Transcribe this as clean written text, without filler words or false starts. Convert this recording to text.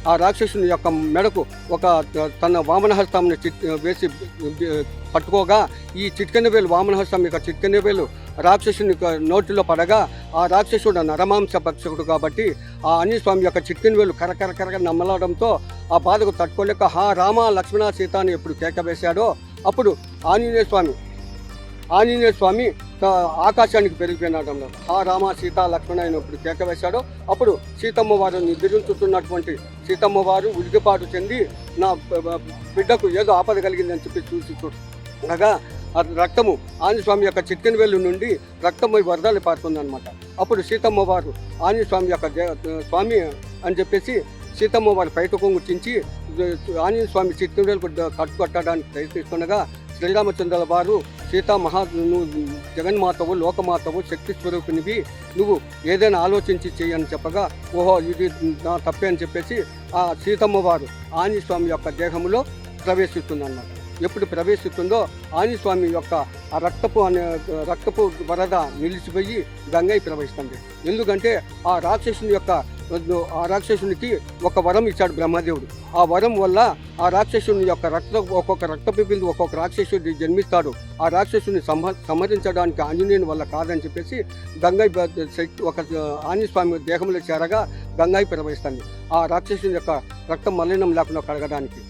ఆ రాక్షసుని యొక్క మెడకు ఒక తన వామనహస్తాన్ని వేసి పట్టుకోగా ఈ చిట్కెన వేలు వామనహస్తం యొక్క చిట్కెన వేలు రాక్షసుని నోటిలో పడగా ఆ రాక్షసుడు నరమాంస భక్షకుడు కాబట్టి ఆ ఆంజనేయ స్వామి యొక్క చిట్కెన వేలు కరకర నమ్మలడంతో ఆ బాధకు తట్టుకోలేక హా రామ లక్ష్మణ సీత అని ఎప్పుడు కేక వేశాడో అప్పుడు ఆంజనేయ స్వామి ఆకాశానికి పెరిగిపోయినాడు అన్నారు. హా రామ సీత లక్ష్మణ అయినప్పుడు కేక వేశాడో అప్పుడు సీతమ్మ వారు నిద్రించుతున్నటువంటి సీతమ్మ వారు ఉలికిపాటు చెంది నా బిడ్డకు ఏదో ఆపద కలిగిందని చెప్పి చూసి అనగా ఆ రక్తము ఆంజనేయ స్వామి యొక్క చిట్కెన వేలు నుండి రక్తము వరదలు పారుతుందన్నమాట. అప్పుడు సీతమ్మ వారు ఆంజనేయ స్వామి యొక్క స్వామి అని చెప్పేసి సీతమ్మ వారు బయట కొంగు చించి ఆంజనేయ స్వామి చిట్కెన వేలు కట్టుకట్టడానికి ప్రయత్నిస్తుండగా శ్రీరామచంద్రుల వారు సీతా నువ్వు జగన్మాతవు లోకమాతవు శక్తి స్వరూపినివి, నువ్వు ఏదైనా ఆలోచించి చేయని చెప్పగా ఓహో ఇది నా తప్పే అని చెప్పేసి ఆ సీతమ్మ వారు ఆంజనేయ స్వామి యొక్క దేహంలో ప్రవేశిస్తుందన్నమాట. ఎప్పుడు ప్రవేశిస్తుందో ఆంజనేయ స్వామి యొక్క ఆ రక్తపు వరద నిలిచిపోయి గంగై ప్రవహిస్తుంది. ఎందుకంటే ఆ రాక్షసునికి ఒక వరం ఇచ్చాడు బ్రహ్మదేవుడు. ఆ వరం వల్ల ఆ రాక్షసుని యొక్క ఒక్కొక్క రక్తపు బిందు ఒక్కొక్క రాక్షసుడి జన్మిస్తాడు. ఆ రాక్షసుని సంహరించడానికి ఆంజనేయుని వల్ల కాదని చెప్పేసి గంగై ఒక ఆంజనేయ స్వామి దేహంలో చేరగా గంగై ప్రవహిస్తుంది ఆ రాక్షసుని యొక్క రక్తం మలినం లేకుండా కడగడానికి.